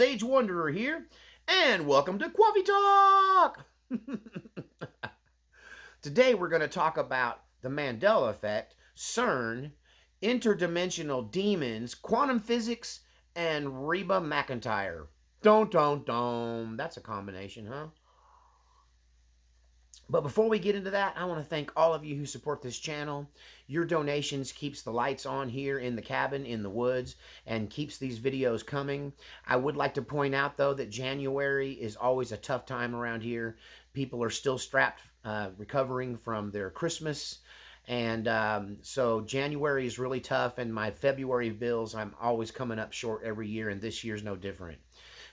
Sage Wanderer here, and welcome to Coffee Talk! Today we're going to talk about the Mandela effect, CERN, interdimensional demons, quantum physics, and Reba McIntyre. Don't. That's a combination, huh? But before we get into that, I want to thank all of you who support this channel. Your donations keeps the lights on here in the cabin, in the woods, and keeps these videos coming. I would like to point out, though, that January is always a tough time around here. People are still strapped, recovering from their Christmas. And so January is really tough, and my February bills, I'm always coming up short every year, and this year's no different.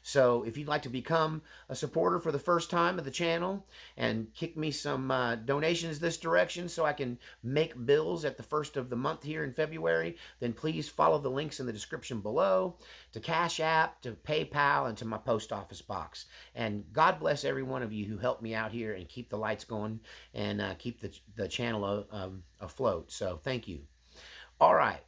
So if you'd like to become a supporter for the first time of the channel and kick me some donations this direction so I can make bills at the first of the month here in February, then please follow the links in the description below to Cash App, to PayPal, and to my post office box. And God bless every one of you who helped me out here and keep the lights going and keep the channel afloat. So thank you. All right.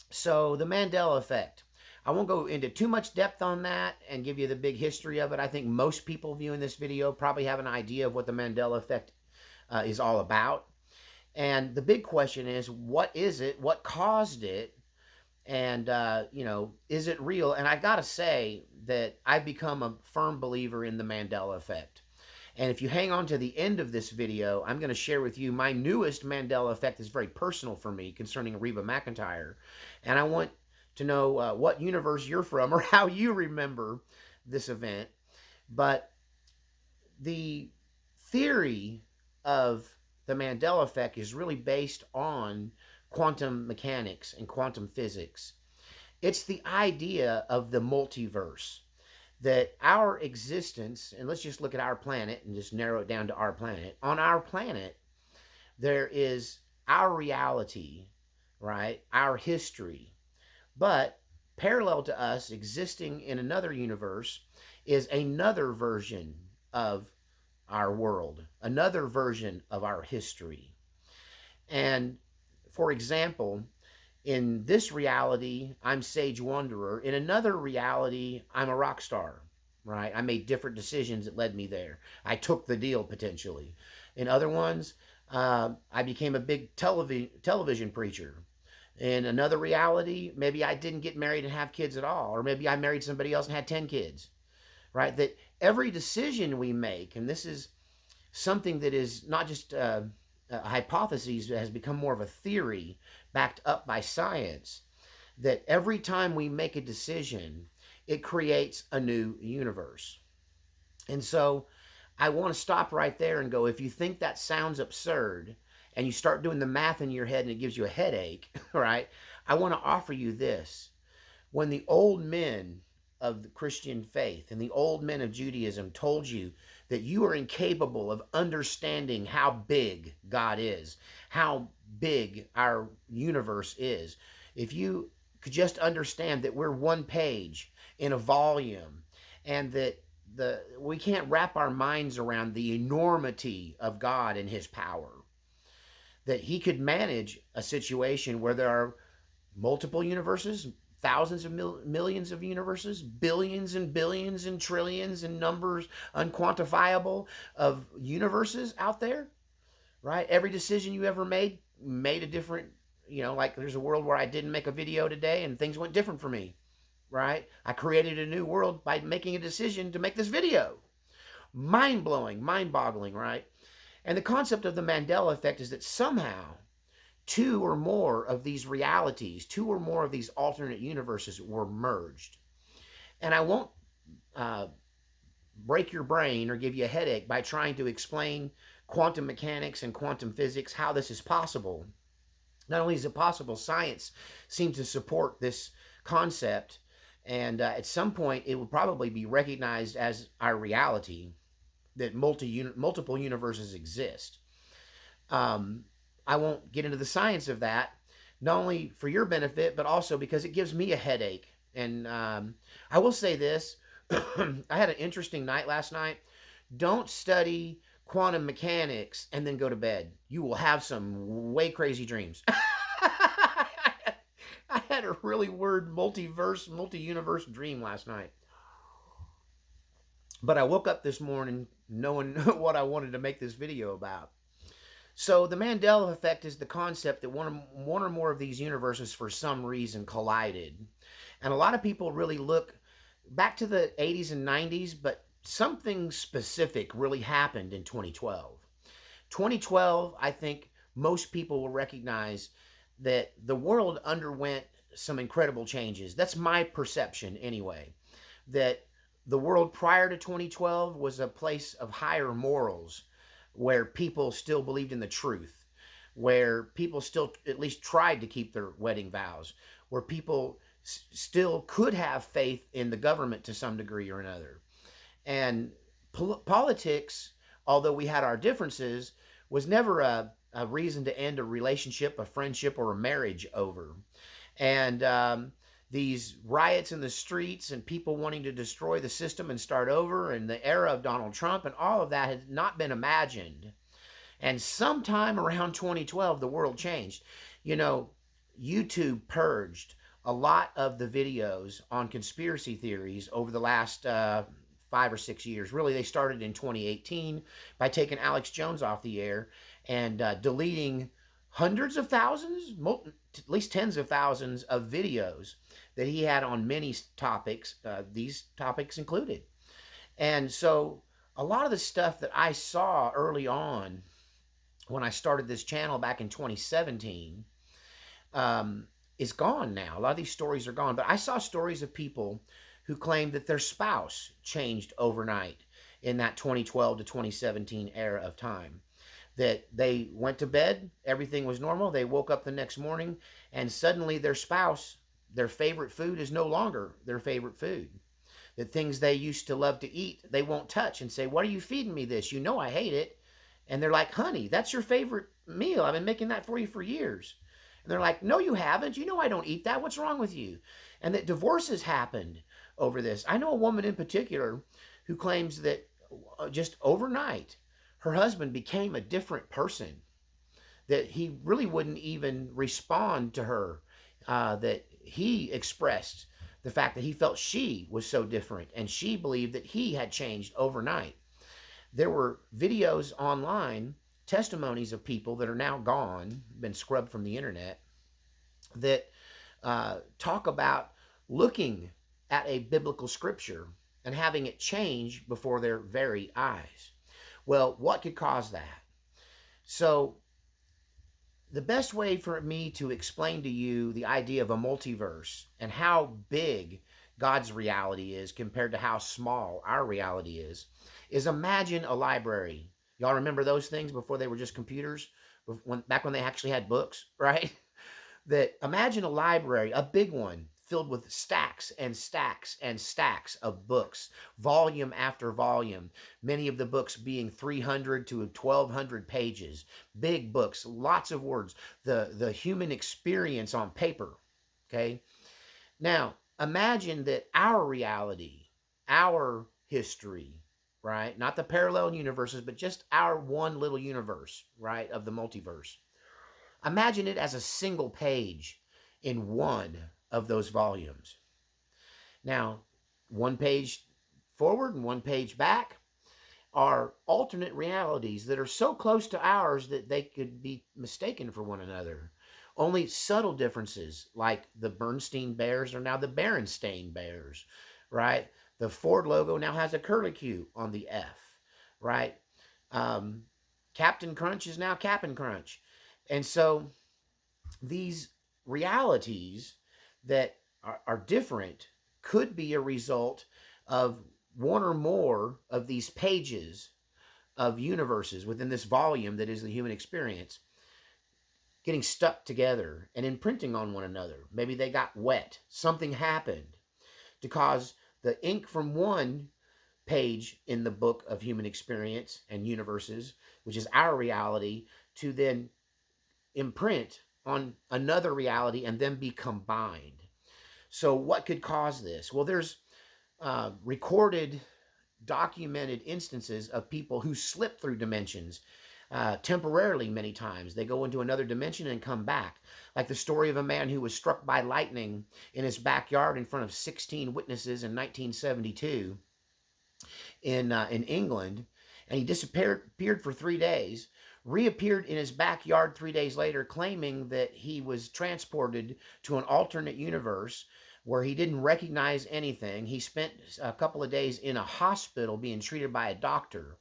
So the Mandela effect. I won't go into too much depth on that and give you the big history of it. I think most people viewing this video probably have an idea of what the Mandela effect is all about. And the big question is, what is it? What caused it? And, is it real? And I got to say that I've become a firm believer in the Mandela effect. And if you hang on to the end of this video, I'm going to share with you my newest Mandela effect is very personal for me concerning Reba McIntyre. And I want to know what universe you're from or how you remember this event. But the theory of the Mandela effect is really based on quantum mechanics and quantum physics. It's the idea of the multiverse, that our existence, and let's just look at our planet and just narrow it down to our planet. On our planet, there is our reality, right? Our history. But parallel to us, existing in another universe, is another version of our world, another version of our history. And for example, in this reality, I'm Sage Wanderer. In another reality, I'm a rock star, right? I made different decisions that led me there. I took the deal potentially. In other ones, I became a big television preacher. In another reality, maybe I didn't get married and have kids at all, or maybe I married somebody else and had 10 kids, right? That every decision we make, and this is something that is not just a hypothesis, that has become more of a theory backed up by science, that every time we make a decision, it creates a new universe. And so I want to stop right there and go, if you think that sounds absurd, and you start doing the math in your head and it gives you a headache, right? I want to offer you this. When the old men of the Christian faith and the old men of Judaism told you that you are incapable of understanding how big God is, how big our universe is, if you could just understand that we're one page in a volume, and that we can't wrap our minds around the enormity of God and his power, that he could manage a situation where there are multiple universes, thousands of millions of universes, billions and billions and trillions and numbers unquantifiable of universes out there, right? Every decision you ever made a different, like there's a world where I didn't make a video today and things went different for me, right? I created a new world by making a decision to make this video. Mind-blowing, mind-boggling, right? And the concept of the Mandela effect is that somehow two or more of these realities, two or more of these alternate universes were merged. And I won't break your brain or give you a headache by trying to explain quantum mechanics and quantum physics, how this is possible. Not only is it possible, science seems to support this concept. And at some point, it will probably be recognized as our reality, that multiple universes exist. I won't get into the science of that, not only for your benefit, but also because it gives me a headache. And I will say this, I had an interesting night last night. Don't study quantum mechanics and then go to bed. You will have some way crazy dreams. I had a really weird multi-universe dream last night. But I woke up this morning knowing what I wanted to make this video about. So the Mandela effect is the concept that one or more of these universes for some reason collided. And a lot of people really look back to the 80s and 90s, but something specific really happened in 2012. 2012, I think most people will recognize that the world underwent some incredible changes. That's my perception anyway. That the world prior to 2012 was a place of higher morals where people still believed in the truth, where people still at least tried to keep their wedding vows, where people still could have faith in the government to some degree or another. And politics, although we had our differences, was never a reason to end a relationship, a friendship, or a marriage over. And these riots in the streets and people wanting to destroy the system and start over, and the era of Donald Trump and all of that had not been imagined. And sometime around 2012, the world changed. You know, YouTube purged a lot of the videos on conspiracy theories over the last 5 or 6 years. Really, they started in 2018 by taking Alex Jones off the air and deleting hundreds of thousands, at least tens of thousands of videos that he had on many topics, these topics included. And so a lot of the stuff that I saw early on when I started this channel back in 2017 is gone now. A lot of these stories are gone, but I saw stories of people who claimed that their spouse changed overnight in that 2012 to 2017 era of time. That they went to bed, everything was normal, they woke up the next morning, and suddenly their spouse, their favorite food is no longer their favorite food. That things they used to love to eat, they won't touch and say, "What are you feeding me this? You know I hate it." And they're like, "Honey, that's your favorite meal. I've been making that for you for years." And they're like, "No, you haven't. You know I don't eat that. What's wrong with you?" And that divorces happened over this. I know a woman in particular who claims that just overnight, her husband became a different person, that he really wouldn't even respond to her, that he expressed the fact that he felt she was so different and she believed that he had changed overnight. There were videos online, testimonies of people that are now gone, been scrubbed from the internet, that talk about looking at a biblical scripture and having it change before their very eyes. Well, what could cause that? So, the best way for me to explain to you the idea of a multiverse and how big God's reality is compared to how small our reality is imagine a library. Y'all remember those things before they were just computers? Back when they actually had books, right? That imagine a library, a big one, filled with stacks and stacks and stacks of books, volume after volume, many of the books being 300 to 1200 pages, big books, lots of words, the human experience on paper. Okay. Now imagine that our reality, our history, right? Not the parallel universes, but just our one little universe, right? Of the multiverse. Imagine it as a single page in one of those volumes. Now, one page forward and one page back are alternate realities that are so close to ours that they could be mistaken for one another. Only subtle differences, like the Bernstein Bears are now the Berenstain Bears, right? The Ford logo now has a curlicue on the F, right? Captain Crunch is now Cap'n Crunch. And so these realities that are different could be a result of one or more of these pages of universes within this volume that is the human experience getting stuck together and imprinting on one another. Maybe they got wet. Something happened to cause the ink from one page in the book of human experience and universes, which is our reality, to then imprint on another reality and then be combined. So what could cause this? Well, there's recorded, documented instances of people who slip through dimensions temporarily many times. They go into another dimension and come back. Like the story of a man who was struck by lightning in his backyard in front of 16 witnesses in 1972 in England, and he disappeared for 3 days. Reappeared in his backyard 3 days later, claiming that he was transported to an alternate universe where he didn't recognize anything. He spent a couple of days in a hospital being treated by a doctor.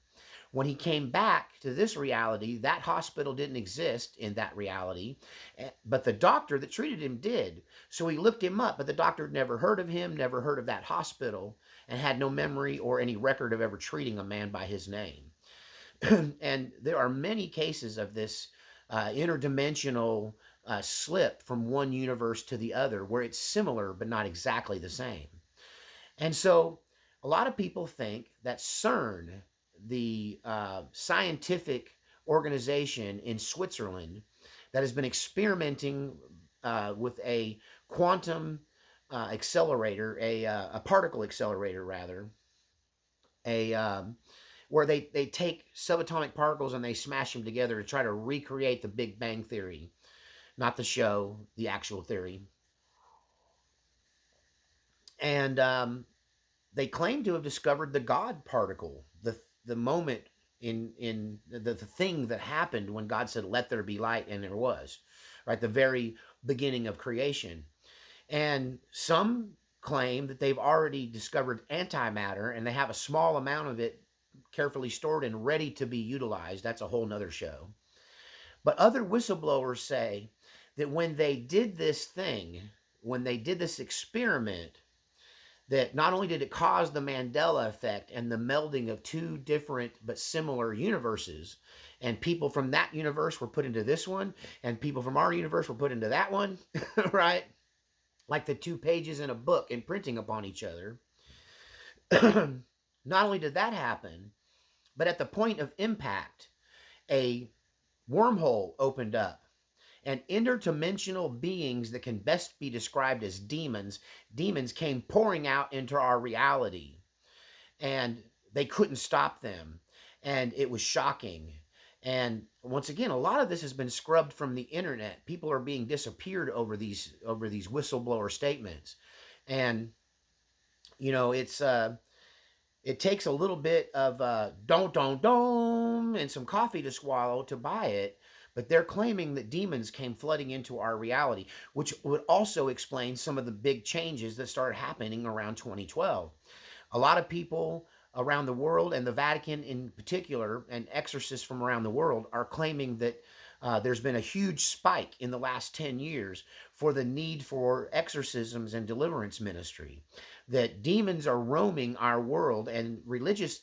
When he came back to this reality, that hospital didn't exist in that reality, but the doctor that treated him did. So he looked him up, but the doctor had never heard of him, never heard of that hospital, and had no memory or any record of ever treating a man by his name. And there are many cases of this interdimensional slip from one universe to the other where it's similar but not exactly the same. And so a lot of people think that CERN, the scientific organization in Switzerland that has been experimenting with a quantum accelerator, a particle accelerator rather, a where they take subatomic particles and they smash them together to try to recreate the Big Bang Theory, not the show, the actual theory. And they claim to have discovered the God particle, the moment in the thing that happened when God said, "Let there be light," and there was, right? The very beginning of creation. And some claim that they've already discovered antimatter and they have a small amount of it carefully stored and ready to be utilized. That's a whole nother show. But other whistleblowers say that when they did this thing, when they did this experiment, that not only did it cause the Mandela effect and the melding of two different but similar universes, and people from that universe were put into this one, and people from our universe were put into that one, right? Like the 2 pages in a book imprinting upon each other. Not only did that happen, but at the point of impact, a wormhole opened up, and interdimensional beings that can best be described as demons came pouring out into our reality, and they couldn't stop them, and it was shocking. And once again, a lot of this has been scrubbed from the internet. People are being disappeared over these whistleblower statements, and it takes a little bit of don't and some coffee to swallow to buy it. But they're claiming that demons came flooding into our reality, which would also explain some of the big changes that started happening around 2012. A lot of people around the world, and the Vatican in particular, and exorcists from around the world, are claiming that there's been a huge spike in the last 10 years for the need for exorcisms and deliverance ministry, that demons are roaming our world, and religious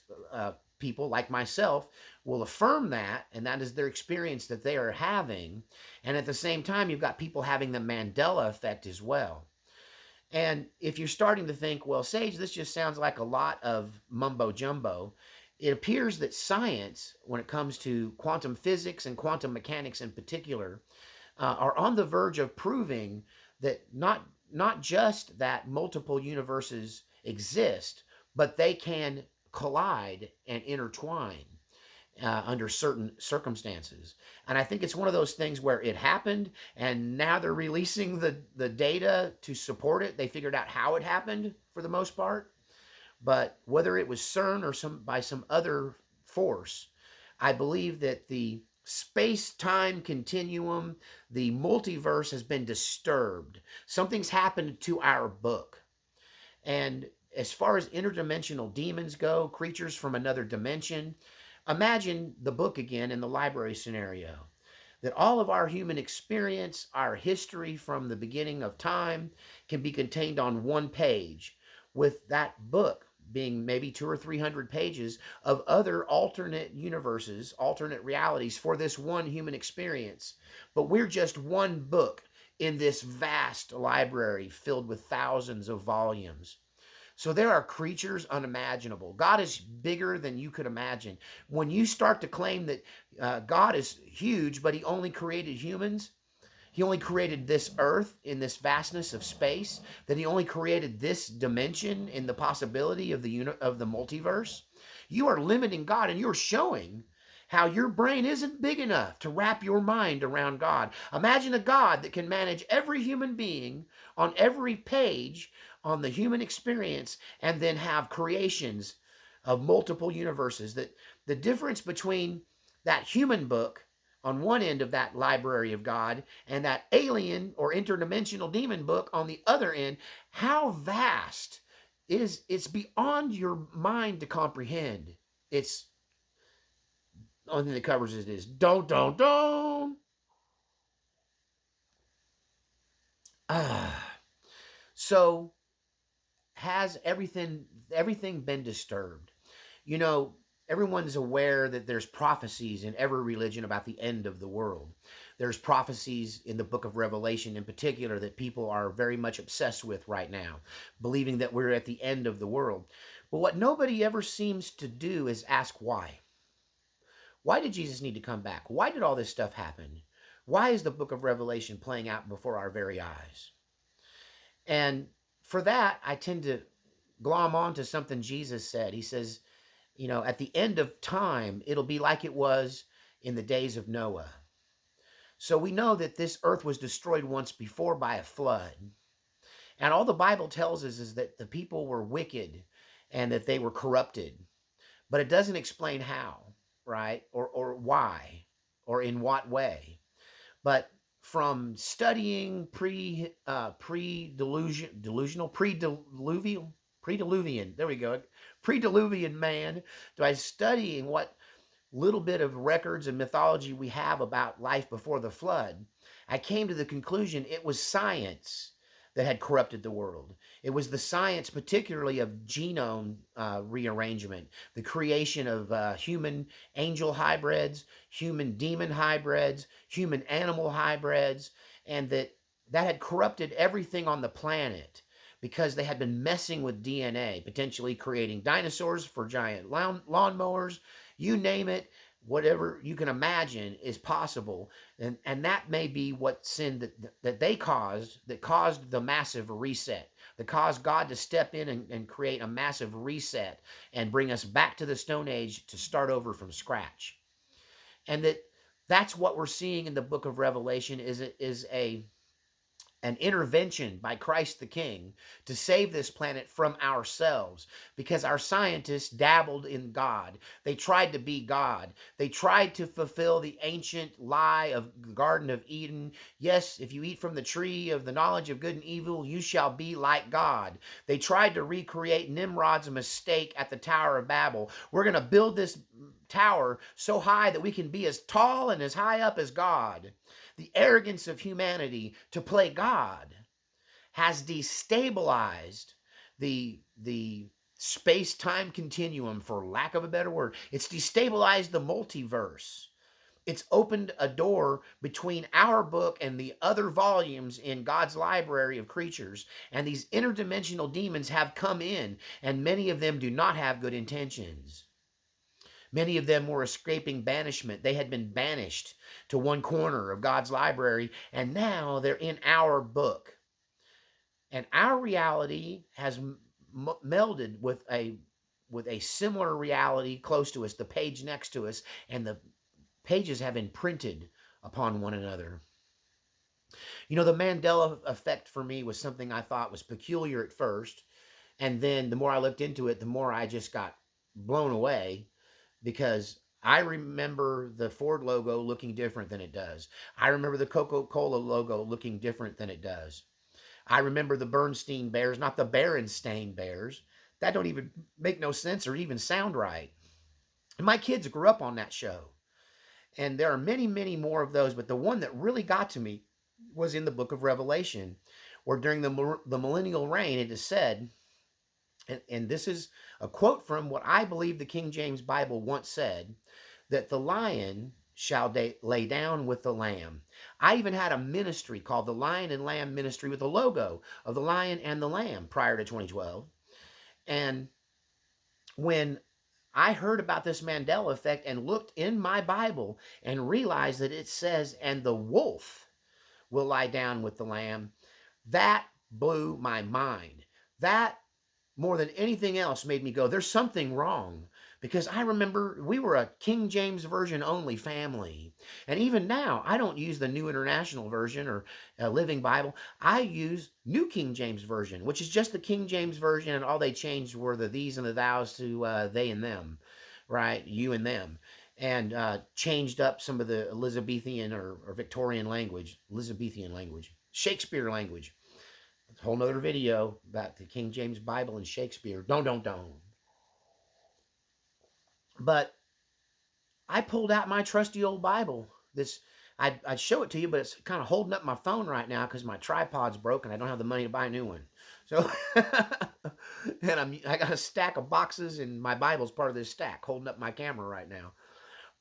people like myself will affirm that, and that is their experience that they are having. And at the same time, you've got people having the Mandela effect as well. And if you're starting to think, well, Sage, this just sounds like a lot of mumbo jumbo, it appears that science, when it comes to quantum physics and quantum mechanics in particular, are on the verge of proving that not just that multiple universes exist, but they can collide and intertwine under certain circumstances. And I think it's one of those things where it happened, and now they're releasing the data to support it. They figured out how it happened for the most part. But whether it was CERN or by some other force, I believe that the space-time continuum, the multiverse, has been disturbed. Something's happened to our book. And as far as interdimensional demons go, creatures from another dimension, imagine the book again in the library scenario. That all of our human experience, our history from the beginning of time, can be contained on one page, with that book being maybe 200 or 300 pages of other alternate universes, alternate realities for this one human experience. But we're just one book in this vast library filled with thousands of volumes. So there are creatures unimaginable. God is bigger than you could imagine. When you start to claim that God is huge, but he only created humans, he only created this earth in this vastness of space, that he only created this dimension in the possibility of the multiverse, you are limiting God, and you're showing how your brain isn't big enough to wrap your mind around God. Imagine a God that can manage every human being on every page on the human experience, and then have creations of multiple universes. That the difference between that human book on one end of that library of God and that alien or interdimensional demon book on the other end, how vast is it's beyond your mind to comprehend. It's the only thing that covers it is don't. Ah. So has everything been disturbed? You know, everyone's aware that there's prophecies in every religion about the end of the world. There's prophecies in the book of Revelation in particular that people are very much obsessed with right now, believing that we're at the end of the world. But what nobody ever seems to do is ask why. Why did Jesus need to come back? Why did all this stuff happen? Why is the book of Revelation playing out before our very eyes? And for that, I tend to glom on to something Jesus said. He says, you know, at the end of time, it'll be like it was in the days of Noah. So we know that this earth was destroyed once before by a flood. And all the Bible tells us is that the people were wicked and that they were corrupted. But it doesn't explain how, right? Or why, or in what way. But from studying pre-diluvian, there we go, pre-diluvian man, by studying what little bit of records and mythology we have about life before the flood, I came to the conclusion it was science that had corrupted the world. It was the science, particularly of genome rearrangement, the creation of human angel hybrids, human demon hybrids, human animal hybrids, and that had corrupted everything on the planet because they had been messing with DNA, potentially creating dinosaurs for giant lawnmowers, you name it, whatever you can imagine is possible. And that may be what sin that they caused, that caused the massive reset, that caused God to step in and create a massive reset and bring us back to the Stone Age to start over from scratch. And that's what we're seeing in the book of Revelation is an intervention by Christ the King to save this planet from ourselves, because our scientists dabbled in God. They tried to be God. They tried to fulfill the ancient lie of the Garden of Eden. Yes, if you eat from the tree of the knowledge of good and evil, you shall be like God. They tried to recreate Nimrod's mistake at the Tower of Babel. We're going to build this tower so high that we can be as tall and as high up as God. The arrogance of humanity to play God has destabilized the space-time continuum, for lack of a better word. It's destabilized the multiverse. It's opened a door between our book and the other volumes in God's library of creatures. And these interdimensional demons have come in, and many of them do not have good intentions. Many of them were escaping banishment. They had been banished to one corner of God's library, and now they're in our book. And our reality has melded with a similar reality close to us, the page next to us, and the pages have imprinted upon one another. You know, the Mandela effect for me was something I thought was peculiar at first, and then the more I looked into it, the more I just got blown away, because I remember the Ford logo looking different than it does. I remember the Coca-Cola logo looking different than it does. I remember the Bernstein Bears, not the Berenstain Bears. That don't even make no sense or even sound right. And my kids grew up on that show. And there are many, many more of those, but the one that really got to me was in the book of Revelation, where during the millennial reign, it is said, and this is a quote from what I believe the King James Bible once said, that the lion shall lay down with the lamb. I even had a ministry called the Lion and Lamb Ministry with a logo of the lion and the lamb prior to 2012. And when I heard about this Mandela effect and looked in my Bible and realized that it says, and the wolf will lie down with the lamb, that blew my mind. That, more than anything else, made me go, there's something wrong, because I remember we were a King James Version only family. And even now, I don't use the New International Version or Living Bible. I use New King James Version, which is just the King James Version, and all they changed were the these and the thous to they and them, right? You and them. And changed up some of the Elizabethan or Victorian language, Elizabethan language, Shakespeare language. A whole nother video about the King James Bible and Shakespeare. Don't. But I pulled out my trusty old Bible. This I'd show it to you, but it's kind of holding up my phone right now because my tripod's broken. I don't have the money to buy a new one. So, and I got a stack of boxes, and my Bible's part of this stack, holding up my camera right now.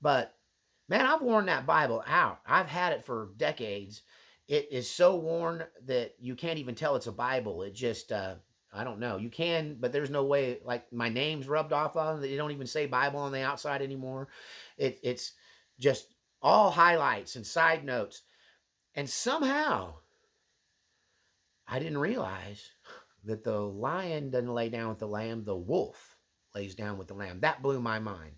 But man, I've worn that Bible out. I've had it for decades. It is so worn that you can't even tell it's a Bible. It just I don't know. You can, but there's no way. Like my name's rubbed off on it. You don't even say Bible on the outside anymore. It's just all highlights and side notes. And somehow I didn't realize that the lion doesn't lay down with the lamb. The wolf lays down with the lamb. That blew my mind.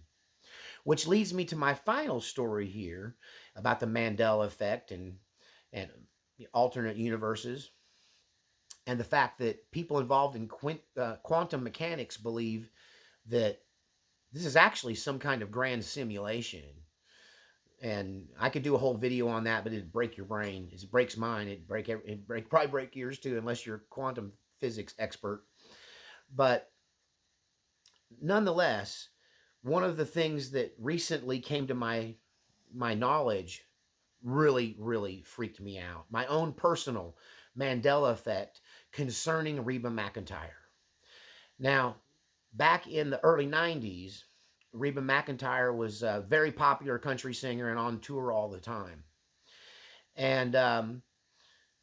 Which leads me to my final story here about the Mandela effect and alternate universes, and the fact that people involved in quantum mechanics believe that this is actually some kind of grand simulation. And I could do a whole video on that, but it'd break your brain. It breaks mine. It'd probably break yours too, unless you're a quantum physics expert. But nonetheless, one of the things that recently came to my knowledge really freaked me out. My own personal Mandela effect concerning Reba McIntyre. Now, back in the early 90s, Reba McIntyre was a very popular country singer and on tour all the time. And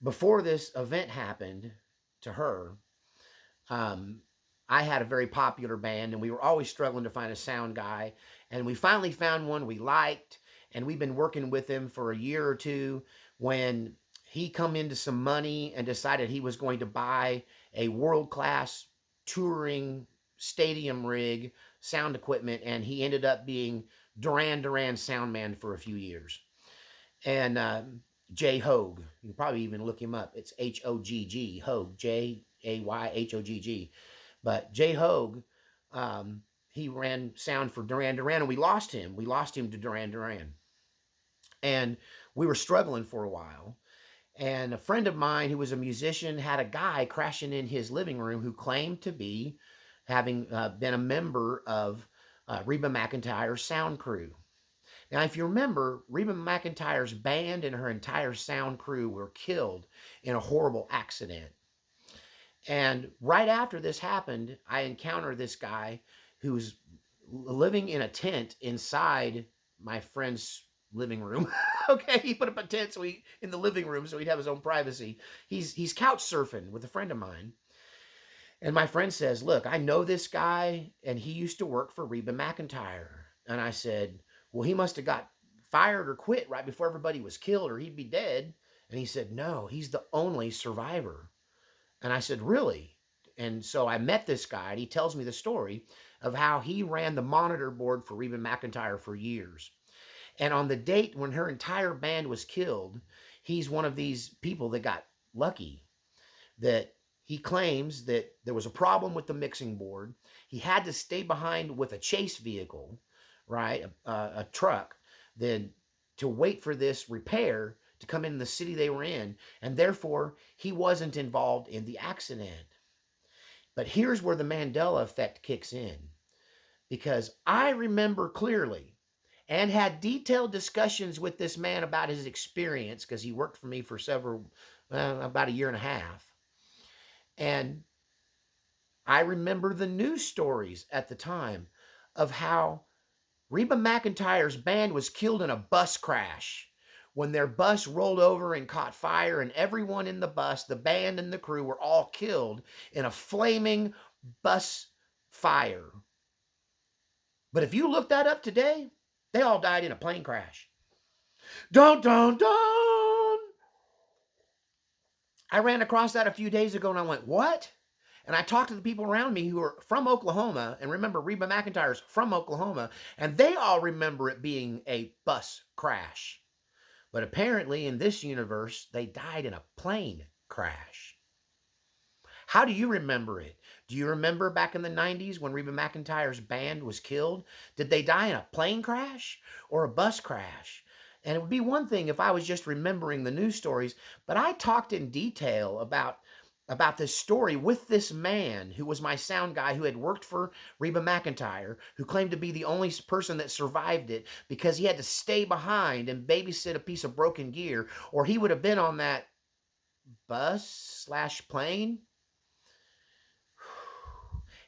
before this event happened to her, I had a very popular band, and we were always struggling to find a sound guy. And we finally found one we liked, and we've been working with him for a year or two when he come into some money and decided he was going to buy a world-class touring stadium rig, sound equipment, and he ended up being Duran Duran sound man for a few years. And Jay Hogue, you can probably even look him up. It's H-O-G-G, Hogue, Jayhogg. But Jay Hogue, he ran sound for Duran Duran, and we lost him. We lost him to Duran Duran. And we were struggling for a while. And a friend of mine who was a musician had a guy crashing in his living room who claimed to be having been a member of Reba McIntyre's sound crew. Now, if you remember, Reba McIntyre's band and her entire sound crew were killed in a horrible accident. And right after this happened, I encountered this guy who's living in a tent inside my friend's living room. Okay, he put up a tent in the living room so he'd have his own privacy. He's couch surfing with a friend of mine. And my friend says, "Look, I know this guy, and he used to work for Reba McIntyre." And I said, "Well, he must have got fired or quit right before everybody was killed, or he'd be dead." And he said, "No, he's the only survivor." And I said, "Really?" And so I met this guy, and he tells me the story of how he ran the monitor board for Reba McIntyre for years. And on the date when her entire band was killed, he's one of these people that got lucky, that he claims that there was a problem with the mixing board. He had to stay behind with a chase vehicle, right, a truck, then to wait for this repair to come in the city they were in, and therefore he wasn't involved in the accident. But here's where the Mandela effect kicks in, because I remember clearly and had detailed discussions with this man about his experience, because he worked for me for about a year and a half. And I remember the news stories at the time of how Reba McIntyre's band was killed in a bus crash when their bus rolled over and caught fire, and everyone in the bus, the band and the crew, were all killed in a flaming bus fire. But if you look that up today, they all died in a plane crash. Don't. I ran across that a few days ago and I went, what? And I talked to the people around me who are from Oklahoma, and remember, Reba McIntyre's from Oklahoma, and they all remember it being a bus crash. But apparently, in this universe, they died in a plane crash. How do you remember it? Do you remember back in the 90s when Reba McIntyre's band was killed? Did they die in a plane crash or a bus crash? And it would be one thing if I was just remembering the news stories, but I talked in detail about this story with this man who was my sound guy, who had worked for Reba McIntyre, who claimed to be the only person that survived it because he had to stay behind and babysit a piece of broken gear, or he would have been on that bus/plane.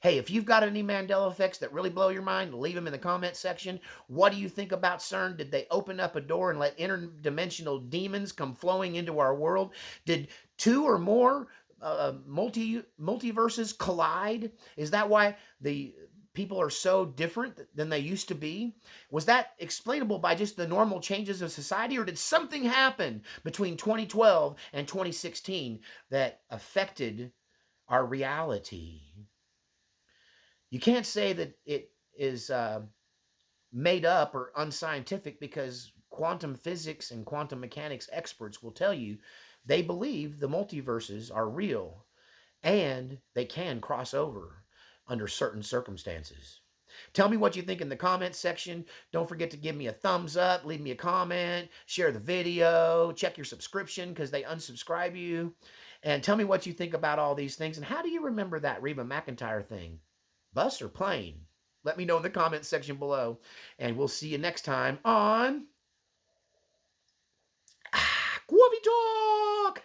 Hey, if you've got any Mandela effects that really blow your mind, leave them in the comment section. What do you think about CERN? Did they open up a door and let interdimensional demons come flowing into our world? Did two or more multiverses collide? Is that why the people are so different than they used to be? Was that explainable by just the normal changes of society, or did something happen between 2012 and 2016 that affected our reality? You can't say that it is made up or unscientific, because quantum physics and quantum mechanics experts will tell you they believe the multiverses are real and they can cross over under certain circumstances. Tell me what you think in the comments section. Don't forget to give me a thumbs up, leave me a comment, share the video, check your subscription because they unsubscribe you, and tell me what you think about all these things. And how do you remember that Reba McIntyre thing? Bus or plane? Let me know in the comments section below. And we'll see you next time on Coffee Talk.